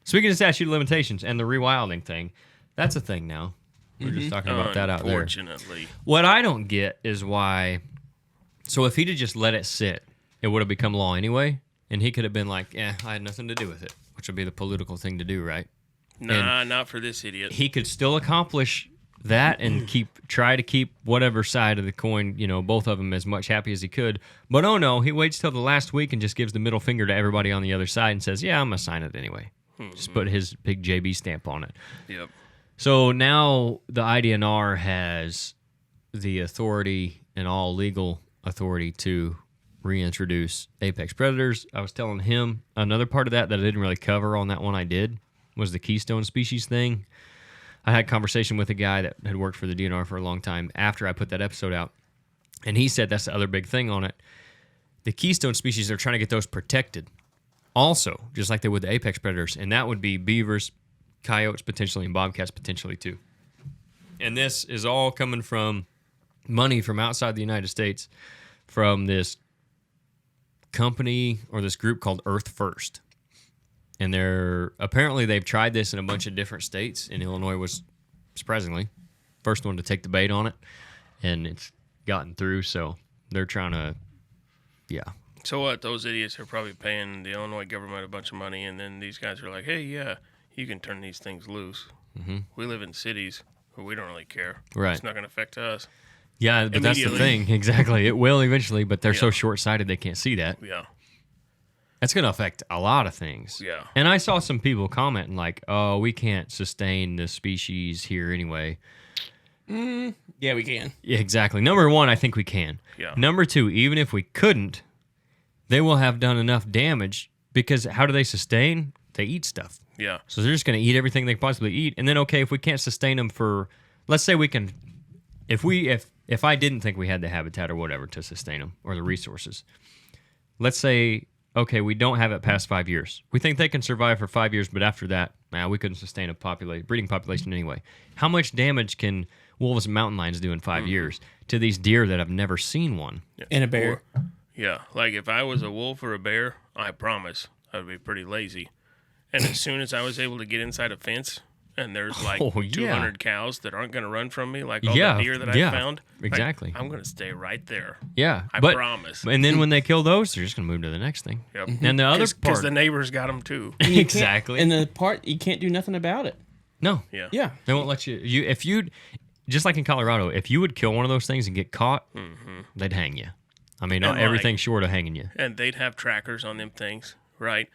Speaking of statute of limitations and the rewilding thing, that's a thing now. We're just talking about that out there. Unfortunately. What I don't get is why... So if he'd have just let it sit, it would have become law anyway, and he could have been like, I had nothing to do with it, which would be the political thing to do, right? Nah, not for this idiot. He could still accomplish that and try to keep whatever side of the coin, both of them as much happy as he could. But oh no, he waits till the last week and just gives the middle finger to everybody on the other side and says, I'm going to sign it anyway. Just put his big JB stamp on it. Yep. So now the IDNR has the authority and all legal authority to reintroduce apex predators. I was telling him another part of that I didn't really cover on that one I did was the keystone species thing. I had a conversation with a guy that had worked for the DNR for a long time after I put that episode out, and he said that's the other big thing on it. The keystone species, they're trying to get those protected also, just like they would the apex predators, and that would be beavers, coyotes potentially, and bobcats potentially too. And this is all coming from money from outside the United States from this company or this group called Earth First. And they've tried this in a bunch of different states, and Illinois was surprisingly first one to take the bait on it, and it's gotten through. So they're trying to, So what? Those idiots are probably paying the Illinois government a bunch of money, and then these guys are like, "Hey, you can turn these things loose. Mm-hmm. We live in cities, but we don't really care. Right? It's not going to affect us." Yeah, but that's the thing. Exactly, it will eventually, but they're so short-sighted they can't see that. Yeah. That's going to affect a lot of things. Yeah. And I saw some people commenting like, oh, we can't sustain this species here anyway. Yeah, we can. Yeah, exactly. Number one, I think we can. Yeah. Number two, even if we couldn't, they will have done enough damage because how do they sustain? They eat stuff. Yeah. So they're just going to eat everything they can possibly eat. And then, okay, if we can't sustain them for, let's say we can, if I didn't think we had the habitat or whatever to sustain them or the resources, let's say, okay, we don't have it past 5 years. We think they can survive for 5 years, but after that, we couldn't sustain a breeding population anyway. How much damage can wolves and mountain lions do in 5 years to these deer that have never seen one? Yeah. And a bear. Like if I was a wolf or a bear, I promise I would be pretty lazy. And as soon as I was able to get inside a fence, and there's like 200 cows that aren't going to run from me, like all the deer that I found. Exactly. I'm going to stay right there. Yeah. I promise. And then when they kill those, they're just going to move to the next thing. Yep. And the other part. Because the neighbors got them too. Exactly. And the part, you can't do nothing about it. No. Yeah. Yeah. They won't let you. If you'd, just like in Colorado, if you would kill one of those things and get caught, they'd hang you. I mean, everything short of hanging you. And they'd have trackers on them things, right?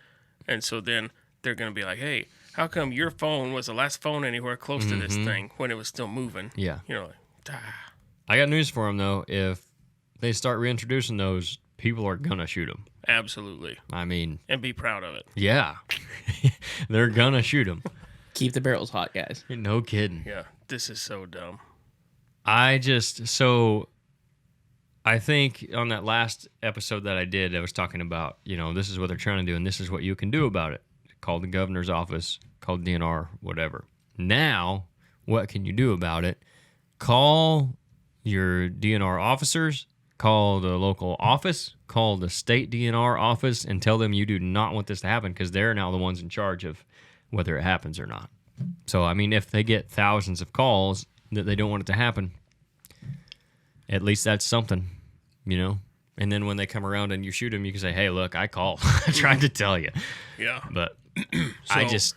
And so then they're going to be like, hey, how come your phone was the last phone anywhere close to this thing when it was still moving? Yeah. Like, I got news for them, though. If they start reintroducing those, people are going to shoot them. Absolutely. I mean. And be proud of it. Yeah. They're going to shoot them. Keep the barrels hot, guys. No kidding. Yeah. This is so dumb. I think on that last episode that I did, I was talking about, this is what they're trying to do, and this is what you can do about it. Call the governor's office, call DNR, whatever. Now, what can you do about it? Call your DNR officers, call the local office, call the state DNR office, and tell them you do not want this to happen because they're now the ones in charge of whether it happens or not. So, I mean, if they get thousands of calls that they don't want it to happen, at least that's something, And then when they come around and you shoot them, you can say, hey, look, I called. I tried to tell you. Yeah. But so,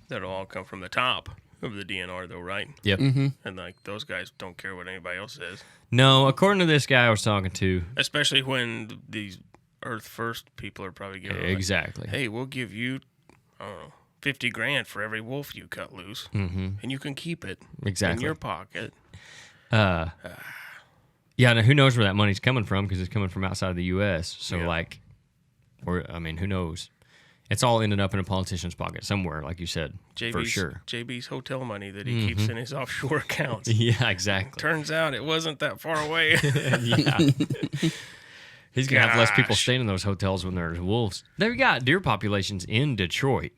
that'll all come from the top of the DNR, though, right? Yep. Mm-hmm. And, those guys don't care what anybody else says. No, according to this guy I was talking to. Especially when these Earth First people are probably giving exactly. Hey, we'll give you, $50,000 for every wolf you cut loose. Mm-hmm. And you can keep it in your pocket. Yeah, now who knows where that money's coming from because it's coming from outside of the U.S. So, who knows? It's all ended up in a politician's pocket somewhere, like you said, for sure. JB's hotel money that he keeps in his offshore accounts. Yeah, exactly. Turns out it wasn't that far away. Yeah. He's going to have less people staying in those hotels when there's wolves. They've got deer populations in Detroit.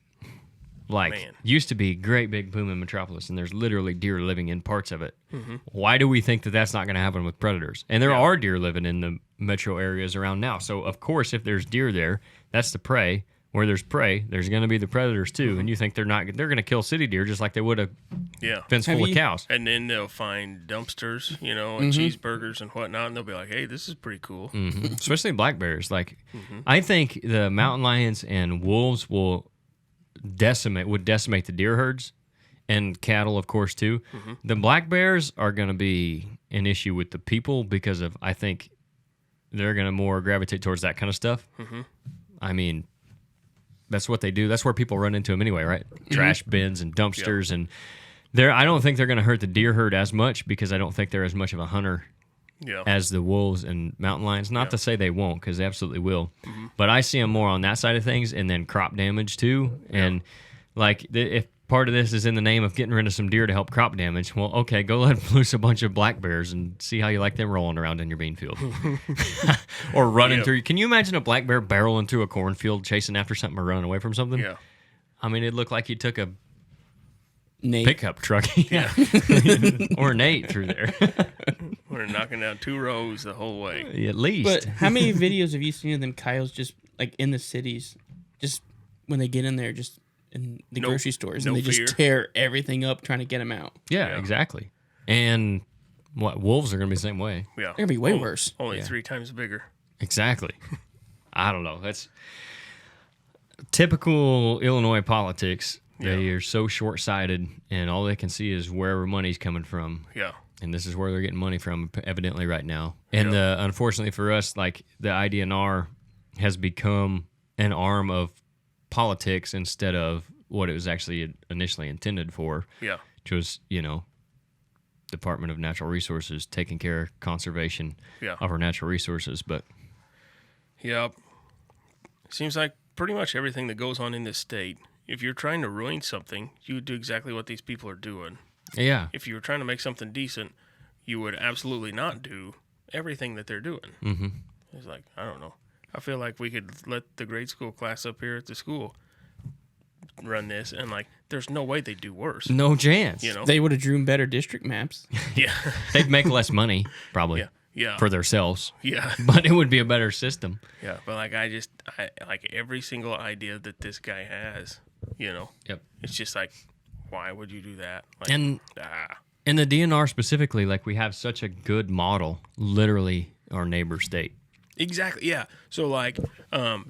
Used to be great big booming metropolis, and there's literally deer living in parts of it. Mm-hmm. Why do we think that that's not going to happen with predators? And there are deer living in the metro areas around now. So, of course, if there's deer there, that's the prey. where there's prey, there's going to be the predators too, and you think they're going to kill city deer just like they would a fence full of cows. And then they'll find dumpsters, and cheeseburgers and whatnot, and they'll be like, hey, this is pretty cool. Mm-hmm. Especially black bears. Like, I think the mountain lions and wolves would decimate the deer herds and cattle, of course, too. The black bears are going to be an issue with the people because I think they're going to more gravitate towards that kind of stuff. I mean, that's what they do. That's where people run into them anyway, right? Trash bins and dumpsters. And I don't think they're going to hurt the deer herd as much because I don't think they're as much of a hunter as the wolves and mountain lions. Not to say they won't, because they absolutely will. But I see them more on that side of things, and then crop damage too. And like, if part of this is in the name of getting rid of some deer to help crop damage, well, okay, go let loose a bunch of black bears and see how you like them rolling around in your bean field. Or running through. Can you imagine a black bear barreling through a cornfield chasing after something or running away from something? Yeah. I mean, it looked like he took a Nate. pickup truck. Or Nate through there. We're knocking down 2 rows the whole way. At least. But how many videos have you seen of them coyotes just like in the cities, just when they get in there, just in the grocery stores, and they just tear everything up trying to get them out? Yeah, exactly. And wolves are going to be the same way. Yeah. They're going to be way worse. Only 3 times bigger. Exactly. I don't know. That's typical Illinois politics. They are so short-sighted, and all they can see is wherever money's coming from. Yeah. And this is where they're getting money from, evidently, right now. And unfortunately for us, like, the IDNR has become an arm of politics instead of what it was actually initially intended for. Yeah. Which was, Department of Natural Resources taking care of conservation of our natural resources. But seems like pretty much everything that goes on in this state, if you're trying to ruin something, you would do exactly what these people are doing. Yeah. If you were trying to make something decent, you would absolutely not do everything that they're doing. It's like, I don't know. I feel like we could let the grade school class up here at the school run this, and like, there's no way they'd do worse. No chance. They would have drew better district maps. Yeah. They'd make less money, probably. Yeah. For themselves. Yeah. But it would be a better system. Yeah. But like, I like every single idea that this guy has, Yep. It's just like, why would you do that? Like, and the DNR specifically, like, we have such a good model, literally our neighbor state. Exactly. Yeah. So like,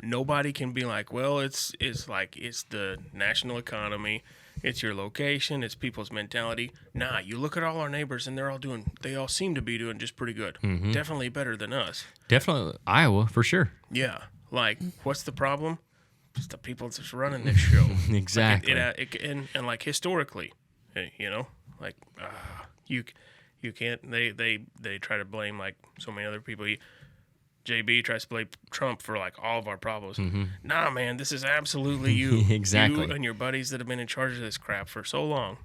nobody can be like, well, it's the national economy, it's your location, it's people's mentality. Nah, you look at all our neighbors and they all seem to be doing just pretty good. Definitely better than us. Definitely Iowa for sure. Yeah. Like, what's the problem? It's the people that's running this show. Exactly. Like and like historically, like you can't. They try to blame like so many other people. JB tries to blame Trump for like all of our problems. Nah, man, this is absolutely you. Exactly. You and your buddies that have been in charge of this crap for so long.